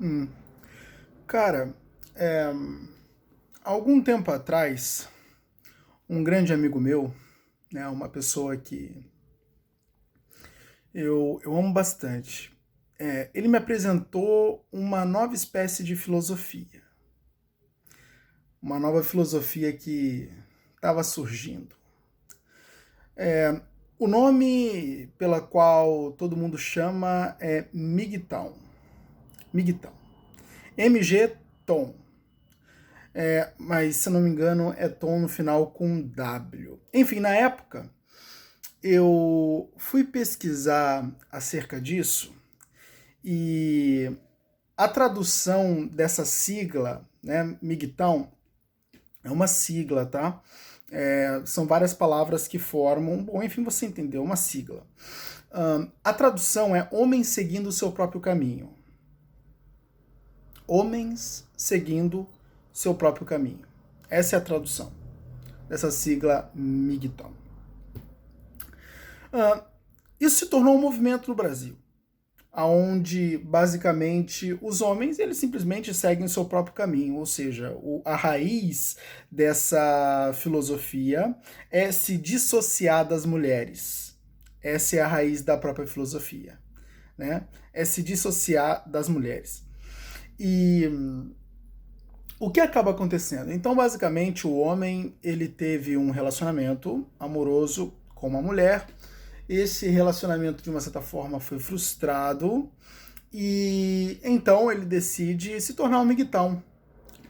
Hum. Cara, é, algum tempo atrás, um grande amigo meu, né, uma pessoa que eu amo bastante, ele me apresentou uma nova espécie de filosofia. Uma nova filosofia que estava surgindo. O nome pela qual todo mundo chama é MGTOW. MGTOW. MG Tom. Mas se eu não me engano é Tom no final com W. Enfim, na época eu fui pesquisar acerca disso e a tradução dessa sigla, né, MGTOW, é uma sigla, tá? São várias palavras que formam, bom, enfim, você entendeu, uma sigla. A tradução é homem seguindo o seu próprio caminho. Homens seguindo seu próprio caminho. Essa é a tradução dessa sigla MGTOW. Isso se tornou um movimento no Brasil, onde basicamente os homens eles simplesmente seguem o seu próprio caminho, ou seja, a raiz dessa filosofia é se dissociar das mulheres. Essa é a raiz da própria filosofia, né? É se dissociar das mulheres. E o que acaba acontecendo? Então, basicamente, o homem ele teve um relacionamento amoroso com uma mulher. Esse relacionamento, de uma certa forma, foi frustrado e então ele decide se tornar um migtão.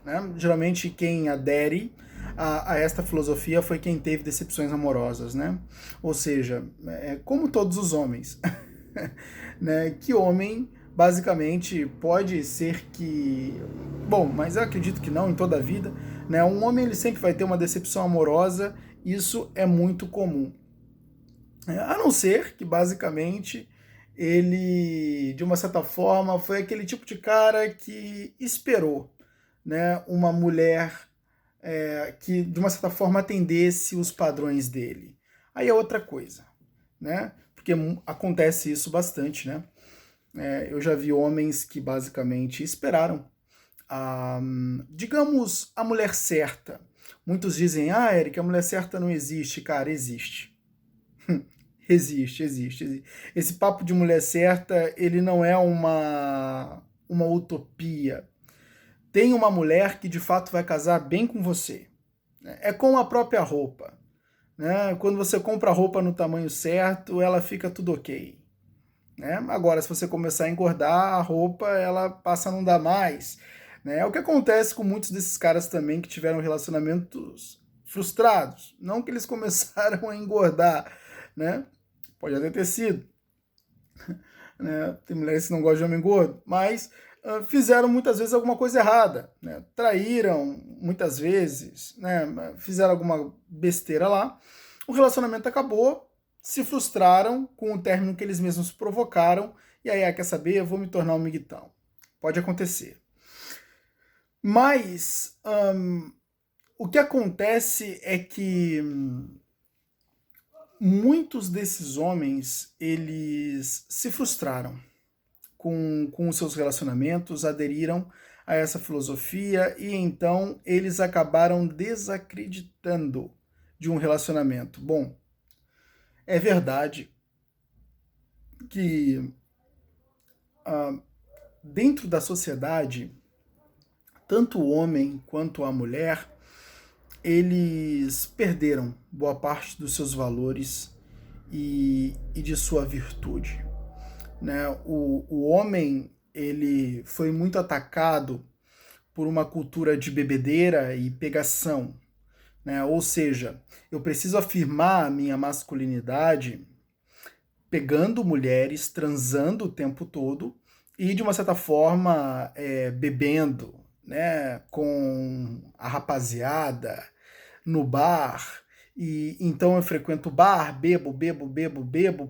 Né? Geralmente, quem adere a esta filosofia foi quem teve decepções amorosas, né? Ou seja, como todos os homens, né? Que homem basicamente pode ser que, bom, mas eu acredito que não em toda a vida, né? Um homem ele sempre vai ter uma decepção amorosa, isso é muito comum. A não ser que basicamente ele, de uma certa forma, foi aquele tipo de cara que esperou, né, uma mulher que de uma certa forma atendesse os padrões dele. Aí é outra coisa, né? Porque acontece isso bastante, né? Eu já vi homens que basicamente esperaram digamos, a mulher certa. Muitos dizem, Eric, a mulher certa não existe. Cara, existe. Existe. Esse papo de mulher certa, ele não é uma utopia. Tem uma mulher que de fato vai casar bem com você. É como a própria roupa. Né? Quando você compra a roupa no tamanho certo, ela fica tudo ok. Né? Agora, se você começar a engordar, a roupa ela passa a não dar mais. Né? É o que acontece com muitos desses caras também que tiveram relacionamentos frustrados. Não que eles começaram a engordar, né? Pode até ter sido. Né? Tem mulheres que não gostam de homem gordo, mas fizeram muitas vezes alguma coisa errada. Né? Traíram muitas vezes, né? Fizeram alguma besteira lá. O relacionamento acabou, se frustraram com o término que eles mesmos provocaram, e aí, quer saber, eu vou me tornar um miguitão. Pode acontecer. Mas o que acontece é que muitos desses homens, eles se frustraram com os seus relacionamentos, aderiram a essa filosofia e então eles acabaram desacreditando de um relacionamento. Bom, é verdade que dentro da sociedade, tanto o homem quanto a mulher, eles perderam boa parte dos seus valores e de sua virtude. Né? O homem ele foi muito atacado por uma cultura de bebedeira e pegação. Né? Ou seja, eu preciso afirmar a minha masculinidade pegando mulheres, transando o tempo todo e, de uma certa forma, bebendo, né, com a rapaziada no bar. E então eu frequento bar, bebo,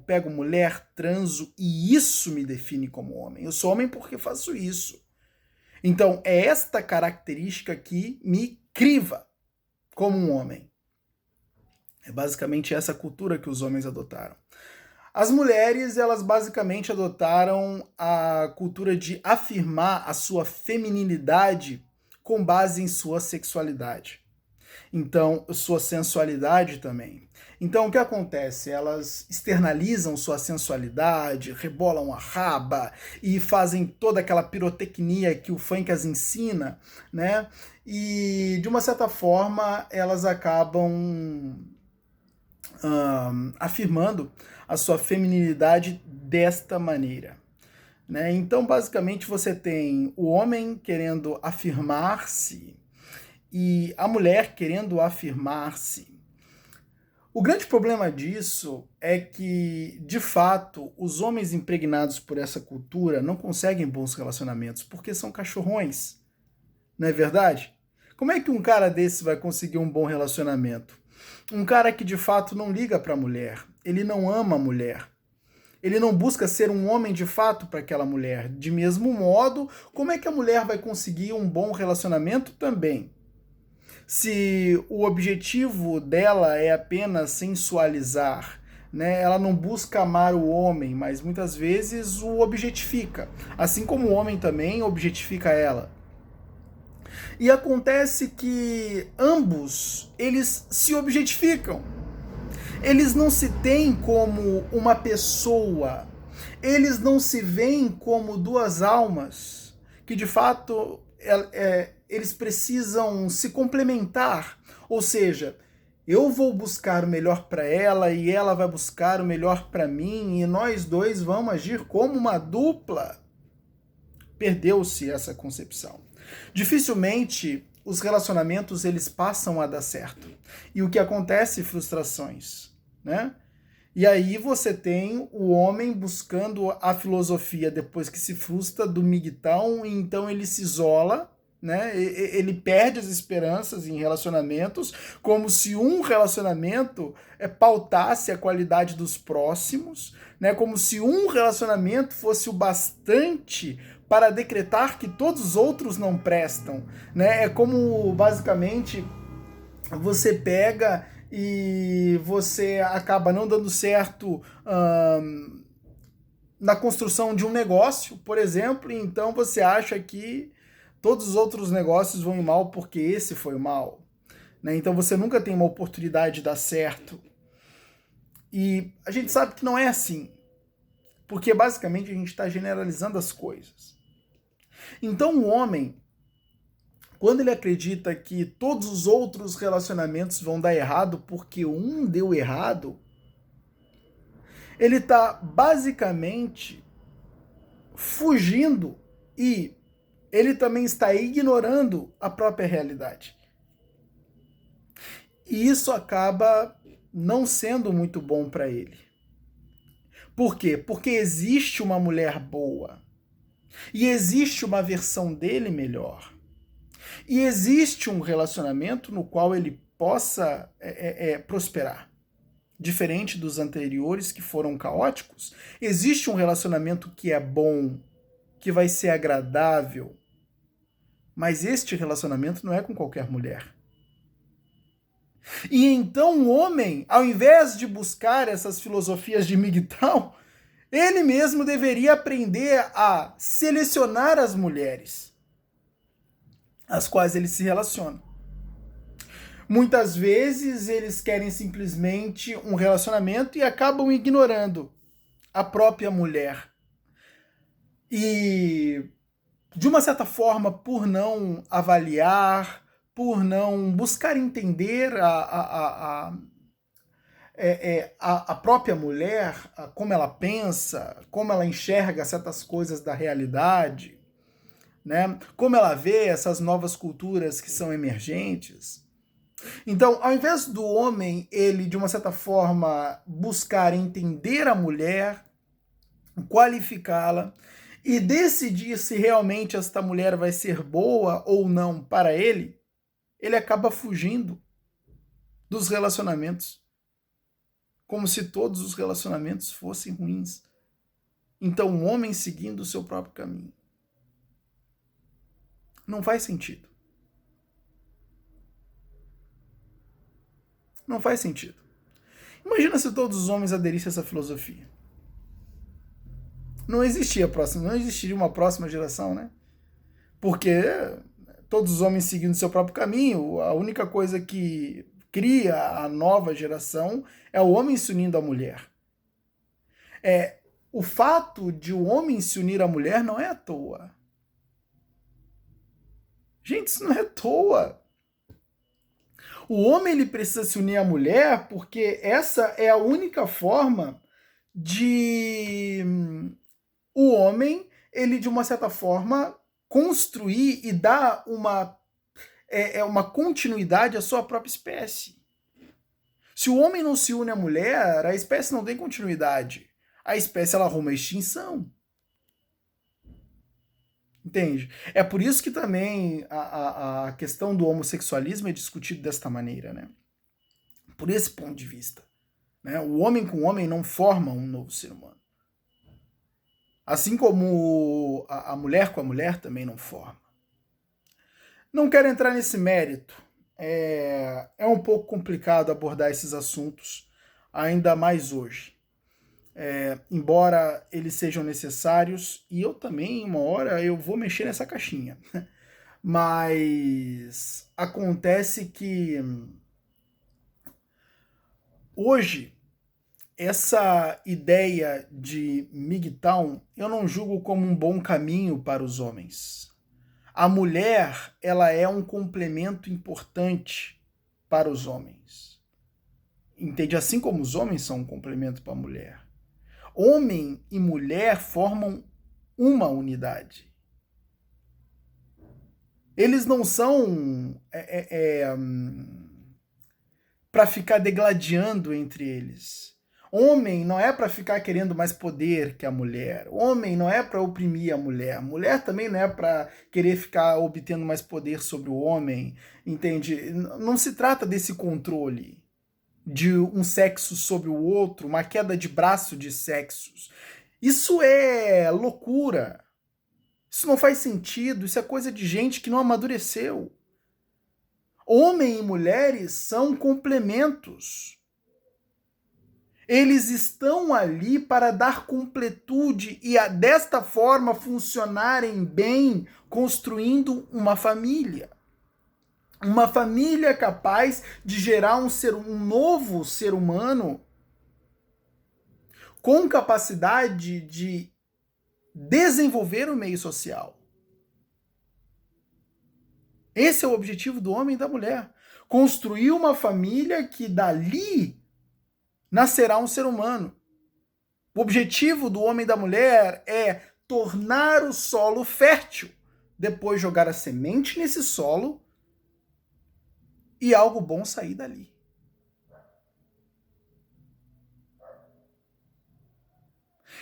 pego mulher, transo, e isso me define como homem. Eu sou homem porque faço isso. Então é esta característica que me criva como um homem. É basicamente essa cultura que os homens adotaram. As mulheres, elas basicamente adotaram a cultura de afirmar a sua feminilidade com base em sua sexualidade. Então, sua sensualidade também. Então, o que acontece? Elas externalizam sua sensualidade, rebolam a raba e fazem toda aquela pirotecnia que o funk as ensina, né? E, de uma certa forma, elas acabam afirmando a sua feminilidade desta maneira. Né? Então, basicamente, você tem o homem querendo afirmar-se e a mulher querendo afirmar-se. O grande problema disso é que, de fato, os homens impregnados por essa cultura não conseguem bons relacionamentos porque são cachorrões, não é verdade? Como é que um cara desse vai conseguir um bom relacionamento? Um cara que de fato não liga para a mulher, ele não ama a mulher, ele não busca ser um homem de fato para aquela mulher. De mesmo modo, como é que a mulher vai conseguir um bom relacionamento também? Se o objetivo dela é apenas sensualizar, né? Ela não busca amar o homem, mas muitas vezes o objetifica, assim como o homem também objetifica ela. E acontece que ambos, eles se objetificam. Eles não se têm como uma pessoa. Eles não se veem como duas almas que de fato eles precisam se complementar. Ou seja, eu vou buscar o melhor para ela e ela vai buscar o melhor para mim e nós dois vamos agir como uma dupla. Perdeu-se essa concepção. Dificilmente os relacionamentos eles passam a dar certo. E o que acontece? Frustrações, né? E aí você tem o homem buscando a filosofia depois que se frustra do migtão, e então ele se isola, né? Ele perde as esperanças em relacionamentos, como se um relacionamento pautasse a qualidade dos próximos, né? Como se um relacionamento fosse o bastante para decretar que todos os outros não prestam, né? É como basicamente você pega e você acaba não dando certo na construção de um negócio, por exemplo, e então você acha que todos os outros negócios vão ir mal porque esse foi mal. Né? Então você nunca tem uma oportunidade de dar certo. E a gente sabe que não é assim, porque basicamente a gente está generalizando as coisas. Então o homem, quando ele acredita que todos os outros relacionamentos vão dar errado porque um deu errado, ele está basicamente fugindo e ele também está ignorando a própria realidade. E isso acaba não sendo muito bom para ele. Por quê? Porque existe uma mulher boa. E existe uma versão dele melhor. E existe um relacionamento no qual ele possa prosperar. Diferente dos anteriores que foram caóticos, existe um relacionamento que é bom, que vai ser agradável. Mas este relacionamento não é com qualquer mulher. E então o homem, ao invés de buscar essas filosofias de migtão, ele mesmo deveria aprender a selecionar as mulheres às quais ele se relaciona. Muitas vezes eles querem simplesmente um relacionamento e acabam ignorando a própria mulher. E, de uma certa forma, por não avaliar, por não buscar entender a própria mulher, como ela pensa, como ela enxerga certas coisas da realidade, né? Como ela vê essas novas culturas que são emergentes. Então, ao invés do homem, ele, de uma certa forma, buscar entender a mulher, qualificá-la e decidir se realmente esta mulher vai ser boa ou não para ele, ele acaba fugindo dos relacionamentos. Como se todos os relacionamentos fossem ruins. Então, o homem seguindo o seu próprio caminho. Não faz sentido. Não faz sentido. Imagina se todos os homens aderissem a essa filosofia. não existiria uma próxima geração, né? Porque todos os homens seguindo seu próprio caminho, a única coisa que cria a nova geração é o homem se unindo à mulher. O fato de o homem se unir à mulher não é à toa. Gente, isso não é à toa. O homem ele precisa se unir à mulher porque essa é a única forma de o homem, ele de uma certa forma, construir e dar uma continuidade à sua própria espécie. Se o homem não se une à mulher, a espécie não tem continuidade. A espécie ela arruma a extinção. Entende? É por isso que também a questão do homossexualismo é discutido desta maneira, né? Por esse ponto de vista. Né? O homem com o homem não forma um novo ser humano. Assim como a mulher com a mulher também não forma. Não quero entrar nesse mérito. É um pouco complicado abordar esses assuntos, ainda mais hoje. Embora eles sejam necessários, e eu também, uma hora, eu vou mexer nessa caixinha. Mas acontece que hoje, essa ideia de MGTOW eu não julgo como um bom caminho para os homens. A mulher, ela é um complemento importante para os homens. Entende? Assim como os homens são um complemento para a mulher. Homem e mulher formam uma unidade. Eles não são para ficar degladiando entre eles. Homem não é para ficar querendo mais poder que a mulher. Homem não é para oprimir a mulher. Mulher também não é para querer ficar obtendo mais poder sobre o homem. Entende? Não se trata desse controle de um sexo sobre o outro, uma queda de braço de sexos. Isso é loucura. Isso não faz sentido. Isso é coisa de gente que não amadureceu. Homem e mulheres são complementos. Eles estão ali para dar completude e desta forma funcionarem bem, construindo uma família. Uma família capaz de gerar um novo ser humano com capacidade de desenvolver o meio social. Esse é o objetivo do homem e da mulher. Construir uma família que dali nascerá um ser humano. O objetivo do homem e da mulher é tornar o solo fértil, depois jogar a semente nesse solo e algo bom sair dali.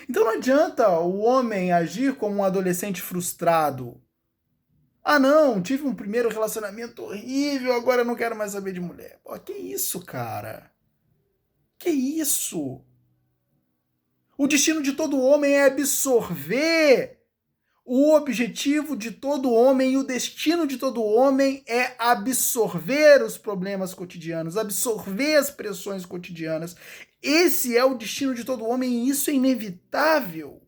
Então não adianta o homem agir como um adolescente frustrado. Ah não, tive um primeiro relacionamento horrível, agora eu não quero mais saber de mulher. Pô, que isso, cara? Que isso? O destino de todo homem é absorver. O objetivo de todo homem e o destino de todo homem é absorver os problemas cotidianos, absorver as pressões cotidianas. Esse é o destino de todo homem e isso é inevitável.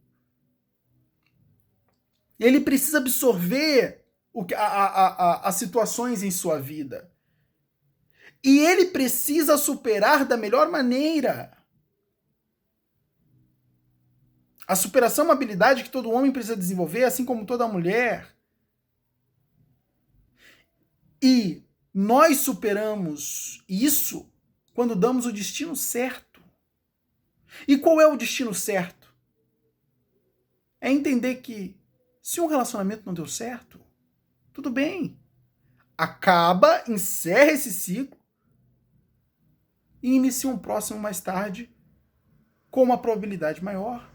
Ele precisa absorver as situações em sua vida. E ele precisa superar da melhor maneira. A superação é uma habilidade que todo homem precisa desenvolver, assim como toda mulher. E nós superamos isso quando damos o destino certo. E qual é o destino certo? É entender que se um relacionamento não deu certo, tudo bem. Acaba, encerra esse ciclo e inicia um próximo mais tarde com uma probabilidade maior.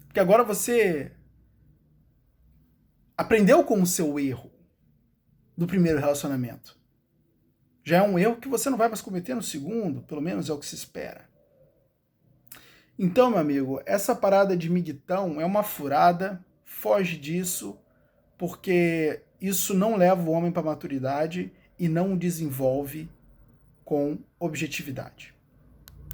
Porque agora você aprendeu com o seu erro do primeiro relacionamento. Já é um erro que você não vai mais cometer no segundo, pelo menos é o que se espera. Então, meu amigo, essa parada de miguitão é uma furada, foge disso, porque isso não leva o homem para a maturidade e não o desenvolve com objetividade.